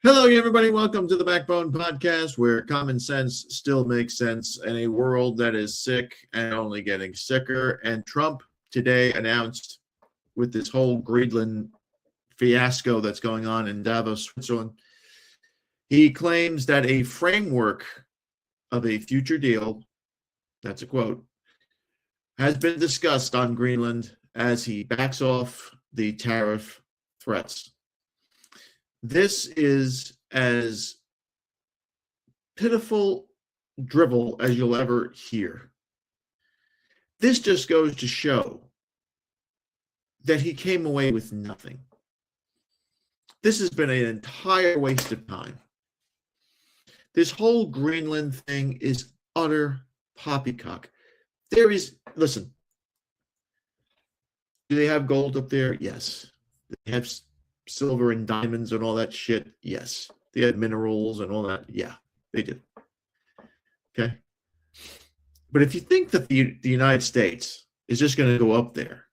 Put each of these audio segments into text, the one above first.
Hello, everybody. Welcome to the Backbone Podcast, where common sense still makes sense in a world that is sick and only getting sicker. And Trump today announced, with this whole Greenland fiasco that's going on in Davos, Switzerland, he claims that a framework of a future deal, that's a quote, has been discussed on Greenland as he backs off the tariff threats. This is as pitiful drivel as you'll ever hear. This just goes to show that he came away with nothing. This has been an entire waste of time. This whole Greenland thing is utter poppycock. Listen, do they have gold up there? Yes. They have silver and diamonds and all that shit? Yes. They had minerals and all that? Yeah, they did. Okay. But if you think that the United States is just going to go up there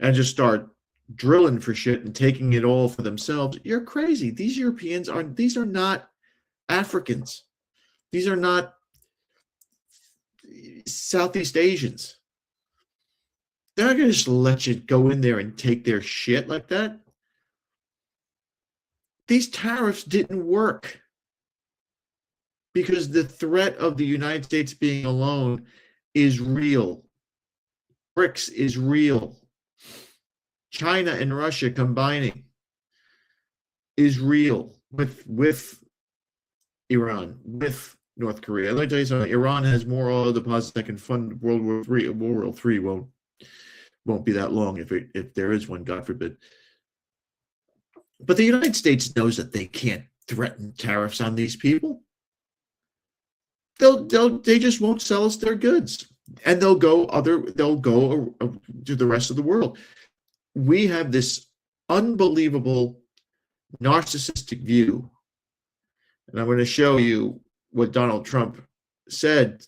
and just start drilling for shit and taking it all for themselves, you're crazy. These are not Africans. These are not Southeast Asians. They're not going to just let you go in there and take their shit like that. These tariffs didn't work because the threat of the United States being alone is real. BRICS is real. China and Russia combining is real with Iran, with North Korea. Let me tell you something. Iran has more oil deposits that can fund World War III. World War III won't be that long if there is one, God forbid. But the United States knows that they can't threaten tariffs on these people. They just won't sell us their goods, and they'll go to the rest of the world. We have this unbelievable narcissistic view, and I'm going to show you what Donald Trump said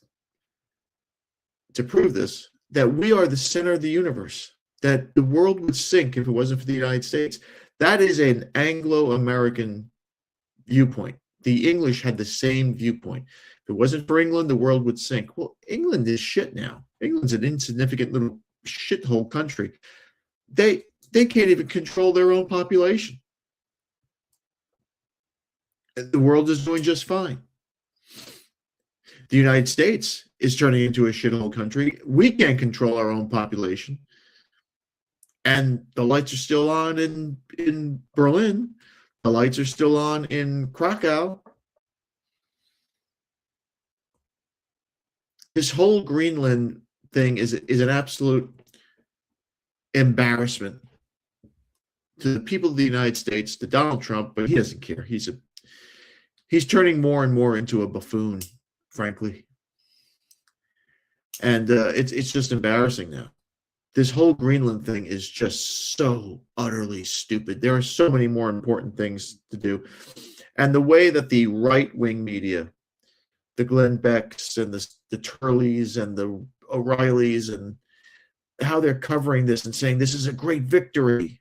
to prove this, that we are the center of the universe, that the world would sink if it wasn't for the United States. That is an Anglo-American viewpoint. The English had the same viewpoint. If it wasn't for England, the world would sink. Well, England is shit now. England's an insignificant little shithole country. They can't even control their own population. The world is doing just fine. The United States is turning into a shithole country. We can't control our own population. And the lights are still on in Berlin. The lights are still on in Krakow. This whole Greenland thing is an absolute embarrassment to the people of the United States, to Donald Trump, but he doesn't care. He's turning more and more into a buffoon, frankly. And it's just embarrassing now. This whole Greenland thing is just so utterly stupid. There are so many more important things to do. And the way that the right-wing media, the Glenn Becks and the Turleys and the O'Reillys, and how they're covering this and saying this is a great victory.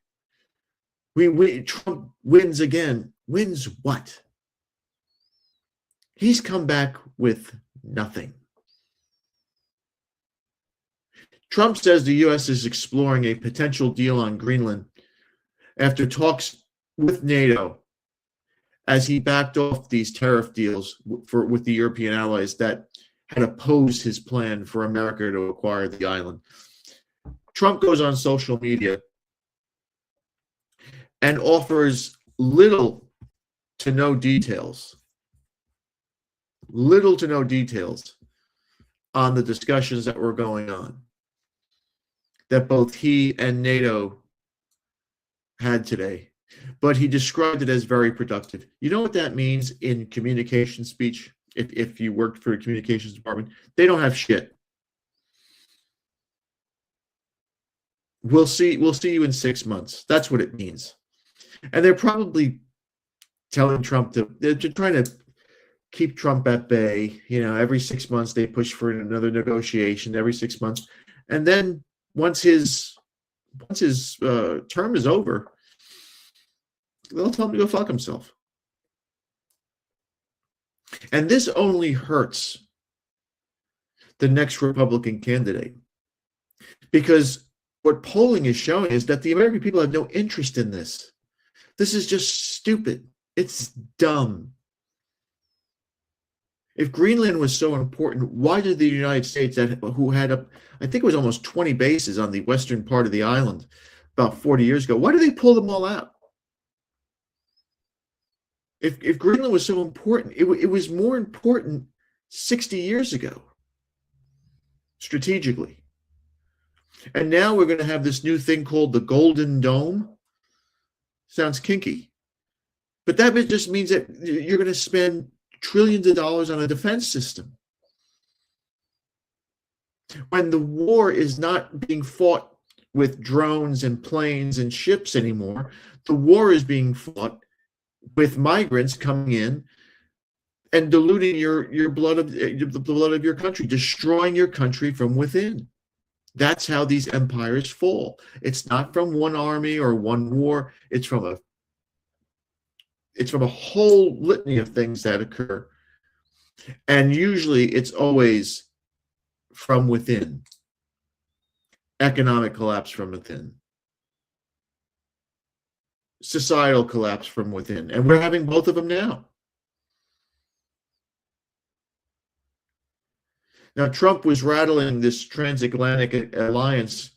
Trump wins again. Wins what? He's come back with nothing. Trump says the U.S. is exploring a potential deal on Greenland after talks with NATO, as he backed off these tariff deals with the European allies that had opposed his plan for America to acquire the island. Trump goes on social media and offers little to no details on the discussions that were going on, that both he and NATO had today. But he described it as very productive. You know what that means in communication speech? If you worked for a communications department, they don't have shit. We'll see you in 6 months. That's what it means. And they're probably telling Trump they're trying to keep Trump at bay. You know, every 6 months they push for another negotiation, every 6 months. And then once his term is over, they'll tell him to go fuck himself. And this only hurts the next Republican candidate, because what polling is showing is that the American people have no interest in this. This is just stupid. It's dumb. If Greenland was so important, why did the United States, who had I think it was almost 20 bases on the western part of the island about 40 years ago, why did they pull them all out? If Greenland was so important, it was more important 60 years ago, strategically. And now we're going to have this new thing called the Golden Dome. Sounds kinky. But that just means that you're going to spend trillions of dollars on a defense system, when the war is not being fought with drones and planes and ships anymore. The war is being fought with migrants coming in and diluting your blood of the blood of your country, destroying your country from within. That's how these empires fall. It's not from one army or one war. It's from a whole litany of things that occur. And usually it's always from within. Economic collapse from within. Societal collapse from within. And we're having both of them now. Now, Trump was rattling this transatlantic alliance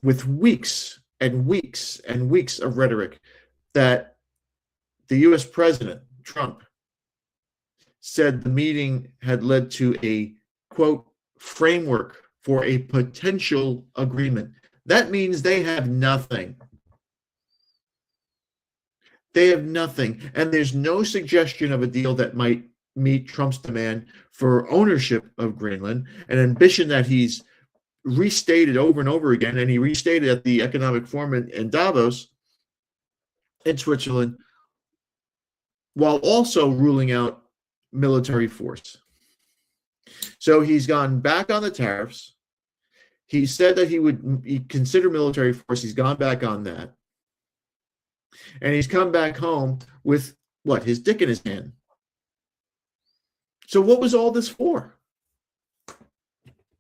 with weeks and weeks and weeks of rhetoric that the U.S. President, Trump, said the meeting had led to a, quote, framework for a potential agreement. That means they have nothing. They have nothing. And there's no suggestion of a deal that might meet Trump's demand for ownership of Greenland, an ambition that he's restated over and over again, and he restated at the Economic Forum in Davos in Switzerland, while also ruling out military force. So he's gone back on the tariffs. He said that he'd consider military force. He's gone back on that. And he's come back home with what? His dick in his hand. So what was all this for?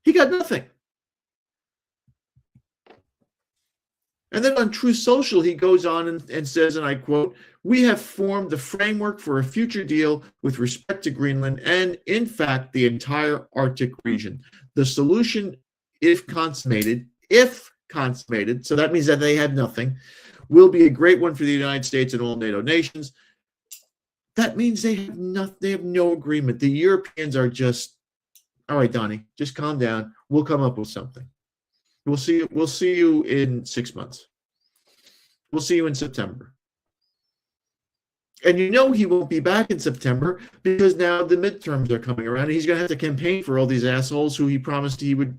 He got nothing. And then on Truth Social, he goes on and says, and I quote, "We have formed the framework for a future deal with respect to Greenland and, in fact, the entire Arctic region. The solution, if consummated, so that means that they had nothing, will be a great one for the United States and all NATO nations." That means they have nothing. They have no agreement. The Europeans are just, all right, Donnie, just calm down. We'll come up with something. We'll see you in 6 months. We'll see you in September. And you know he won't be back in September because now the midterms are coming around. And he's going to have to campaign for all these assholes who he promised he would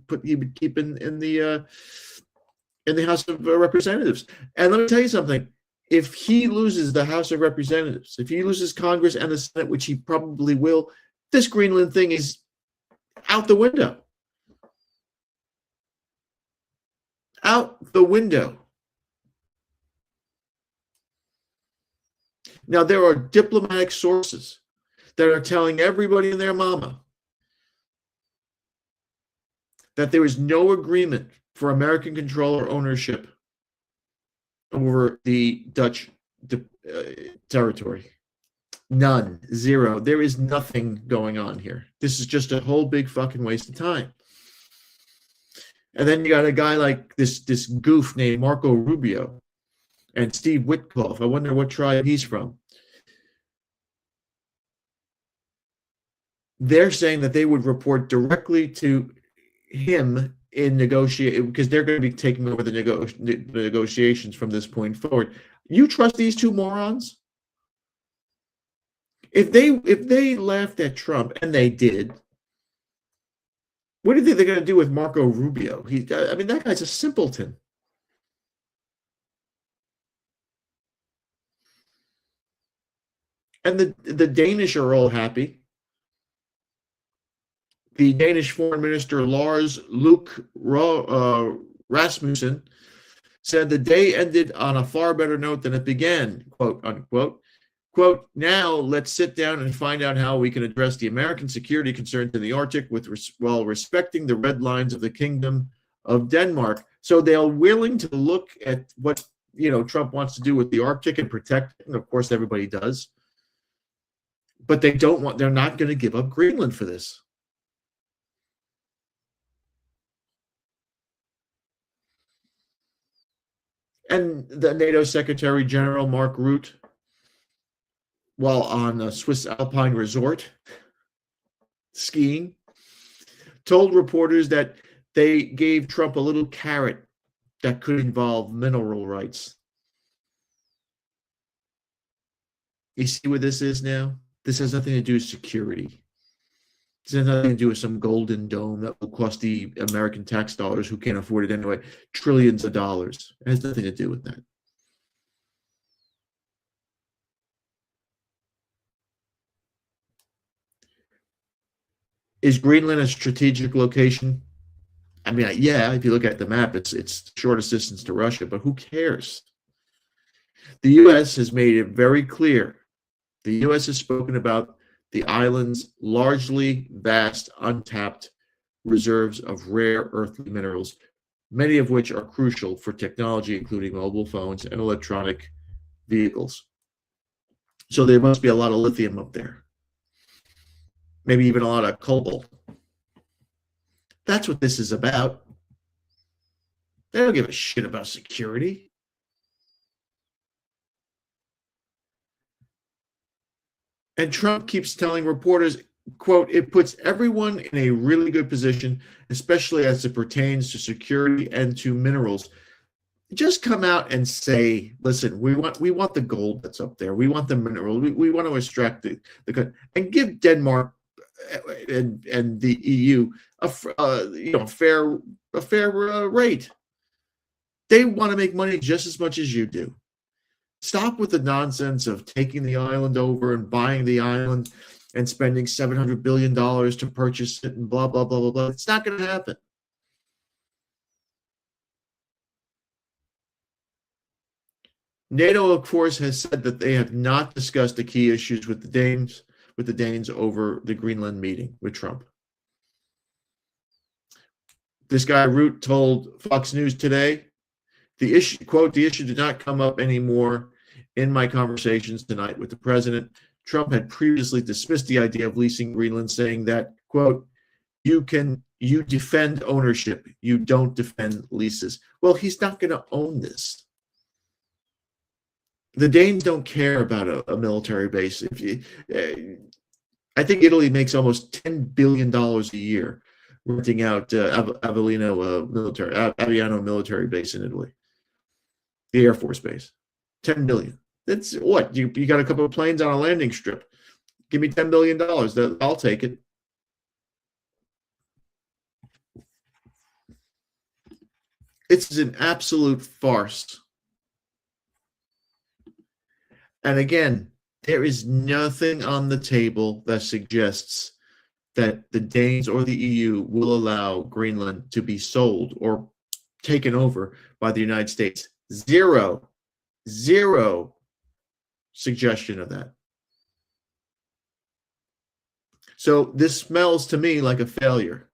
keep in the House of Representatives. And let me tell you something. If he loses the House of Representatives, if he loses Congress and the Senate, which he probably will, this Greenland thing is out the window. Out the window. Now, there are diplomatic sources that are telling everybody and their mama that there is no agreement for American control or ownership over the Dutch territory. None. Zero. There is nothing going on here. This is just a whole big fucking waste of time. And then you got a guy like this goof named Marco Rubio and Steve Witkoff. I wonder what tribe he's from. They're saying that they would report directly to him in negotiate because they're going to be taking over the negotiations from this point forward. You trust these two morons? If they laughed at Trump, and they did, what do you think they're going to do with Marco Rubio? That guy's a simpleton. And the Danish are all happy. The Danish Foreign Minister Lars Løkke Rasmussen said the day ended on a far better note than it began, quote unquote. Quote, now let's sit down and find out how we can address the American security concerns in the Arctic while respecting the red lines of the Kingdom of Denmark. So they're willing to look at what Trump wants to do with the Arctic and protect it, and of course everybody does. But they're not going to give up Greenland for this. And the NATO Secretary General Mark Rutte, while on a Swiss Alpine resort skiing, told reporters that they gave Trump a little carrot that could involve mineral rights. You see what this is now? This has nothing to do with security. This has nothing to do with some golden dome that will cost the American tax dollars, who can't afford it anyway, trillions of dollars. It has nothing to do with that. Is Greenland a strategic location? I mean, yeah, if you look at the map, it's shortest distance to Russia, but who cares? The U.S. has made it very clear. The U.S. has spoken about the island's largely vast, untapped reserves of rare earthly minerals, many of which are crucial for technology, including mobile phones and electronic vehicles. So there must be a lot of lithium up there. Maybe even a lot of cobalt. That's what this is about. They don't give a shit about security. And Trump keeps telling reporters, quote, it puts everyone in a really good position, especially as it pertains to security and to minerals. Just come out and say, listen, we want the gold that's up there. We want the mineral. We want to extract the and give Denmark and the EU a fair rate. They want to make money just as much as you do. Stop with the nonsense of taking the island over and buying the island and spending $700 billion to purchase it and blah, blah, blah, blah, blah. It's not going to happen. NATO, of course, has said that they have not discussed the key issues with the Danes over the Greenland meeting with Trump. This guy Rutte told Fox News today, the issue, quote, the issue did not come up anymore in my conversations tonight with the president. Trump had previously dismissed the idea of leasing Greenland, saying that, quote, you defend ownership, you don't defend leases. Well, he's not going to own this. The Danes don't care about a military base. I think Italy makes almost $10 billion a year renting out Aviano military base in Italy, the Air Force base. 10 billion. That's what? You got a couple of planes on a landing strip. Give me $10 billion. I'll take it. It's an absolute farce. And again, there is nothing on the table that suggests that the Danes or the EU will allow Greenland to be sold or taken over by the United States. Zero suggestion of that. So this smells to me like a failure.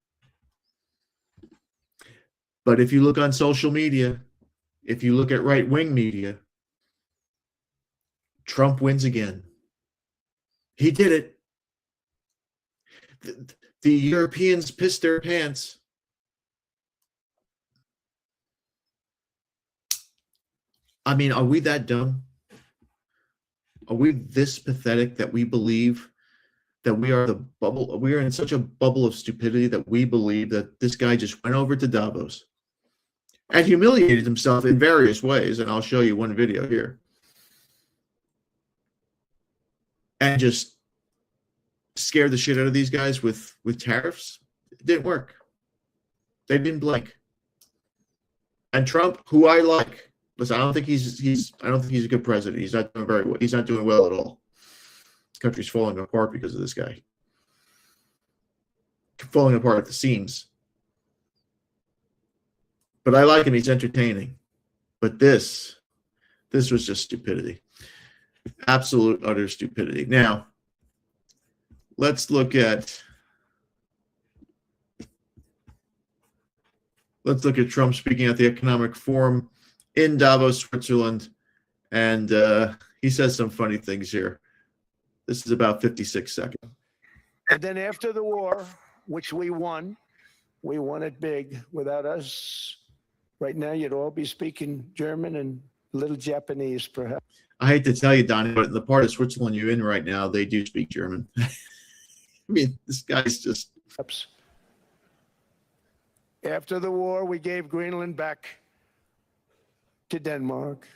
But if you look on social media, if you look at right-wing media, Trump wins again. He did it. The Europeans pissed their pants. I mean, are we that dumb? Are we this pathetic that we believe that we are the bubble? We are in such a bubble of stupidity that we believe that this guy just went over to Davos and humiliated himself in various ways. And I'll show you one video here. And just scared the shit out of these guys with tariffs. It didn't work. They didn't blink. And Trump, who I like, listen, I don't think he's a good president. He's not doing very well. He's not doing well at all. The country's falling apart because of this guy. Falling apart at the seams. But I like him. He's entertaining. But this was just stupidity. Absolute utter stupidity. Now, let's look at Trump speaking at the Economic Forum in Davos, Switzerland, and he says some funny things here. This is about 56 seconds. And then after the war, which we won it big. Without us, right now, you'd all be speaking German and a little Japanese, perhaps. I hate to tell you, Donnie, but in the part of Switzerland you're in right now, they do speak German. I mean, this guy's just... After the war, we gave Greenland back to Denmark.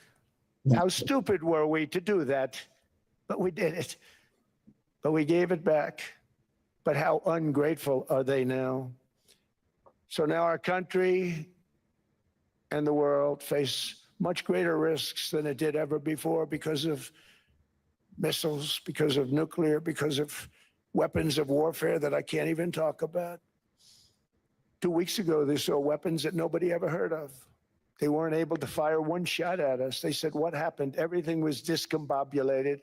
How stupid were we to do that? But we did it. But we gave it back. But how ungrateful are they now? So now our country and the world face much greater risks than it did ever before because of missiles, because of nuclear, because of weapons of warfare that I can't even talk about. 2 weeks ago, they saw weapons that nobody ever heard of. They weren't able to fire one shot at us. They said, what happened? Everything was discombobulated.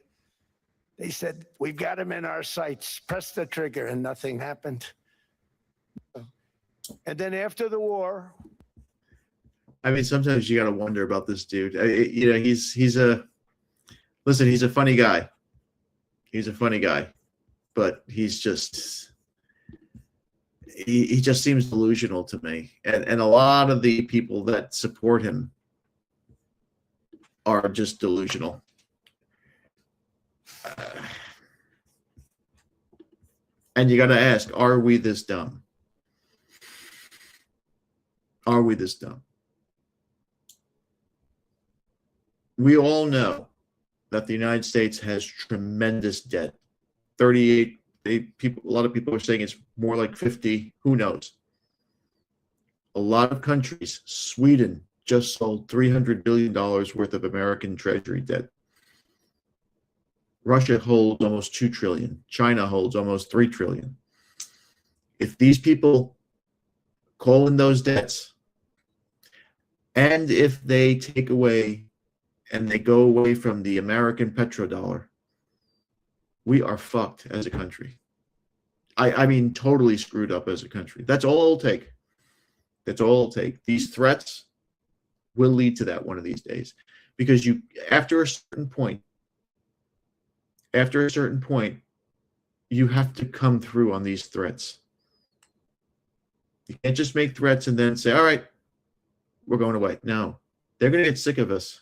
They said, we've got them in our sights. Press the trigger, and nothing happened. And then after the war... I mean, sometimes you got to wonder about this dude. You know, he's a funny guy. He's a funny guy, but he's just... He just seems delusional to me. And a lot of the people that support him are just delusional. And you got to ask, are we this dumb? Are we this dumb? We all know that the United States has tremendous debt. 38 a lot of people are saying it's more like 50. Who knows? A lot of countries, Sweden just sold $300 billion worth of American Treasury debt. Russia holds almost $2 trillion. China holds almost $3 trillion. If these people call in those debts, and if they take away and they go away from the American petrodollar, we are fucked as a country. I mean, totally screwed up as a country. That's all it'll take. That's all it'll take. These threats will lead to that one of these days. Because after a certain point, you have to come through on these threats. You can't just make threats and then say, all right, we're going away. No, they're going to get sick of us.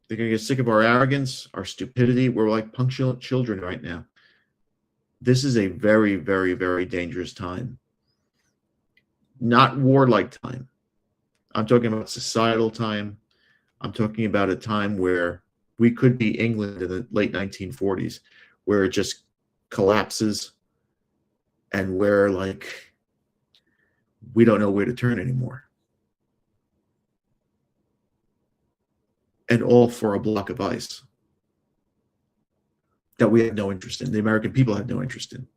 They're going to get sick of our arrogance, our stupidity. We're like punctual children right now. This is a very, very, very dangerous time. Not warlike time. I'm talking about societal time. I'm talking about a time where we could be England in the late 1940s, where it just collapses and where, like, we don't know where to turn anymore. And all for a block of ice that we have no interest in. The American people have no interest in.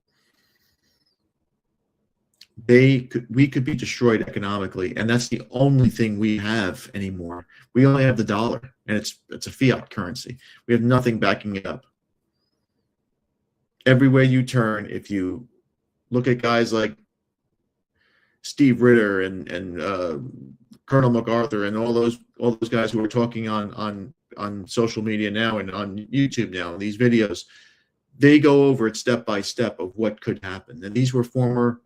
We could be destroyed economically, and that's the only thing we have anymore. We only have the dollar, and it's a fiat currency. We have nothing backing it up. Everywhere you turn, if you look at guys like Steve Ritter and Colonel MacArthur and all those guys who are talking on social media now and on YouTube now, these videos, they go over it step by step of what could happen. And these are former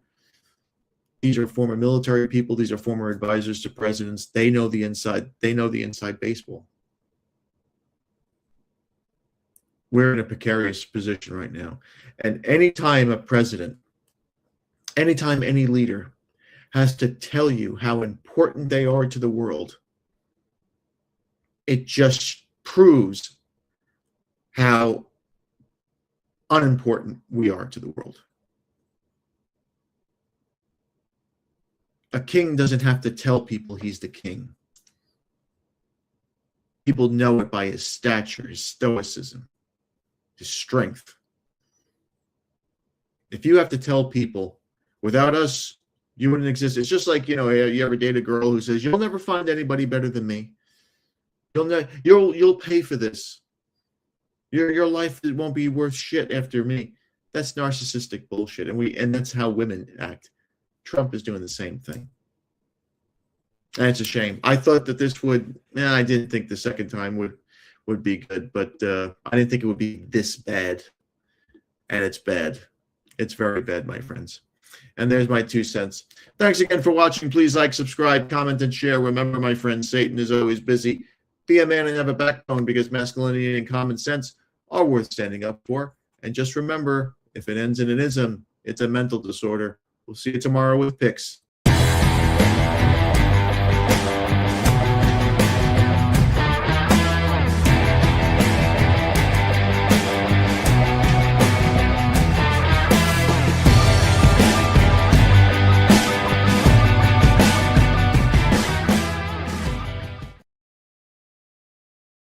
military people. These are former advisors to presidents. They know the inside. They know the inside baseball. We're in a precarious position right now. And anytime a president, anytime any leader has to tell you how important they are to the world, it just proves how unimportant we are to the world. A king doesn't have to tell people he's the king. People know it by his stature, his stoicism, his strength. If you have to tell people, without us, you wouldn't exist. It's just like, you ever date a girl who says, you'll never find anybody better than me. You'll pay for this. Your life won't be worth shit after me. That's narcissistic bullshit, and that's how women act. Trump is doing the same thing. And it's a shame. I thought that this would. I didn't think the second time would be good, but I didn't think it would be this bad. And it's bad. It's very bad, my friends. And there's my 2 cents. Thanks again for watching. Please like, subscribe, comment, and share. Remember, my friends, Satan is always busy. Be a man and have a backbone, because masculinity and common sense are worth standing up for. And just remember, if it ends in an ism, it's a mental disorder. We'll see you tomorrow with picks.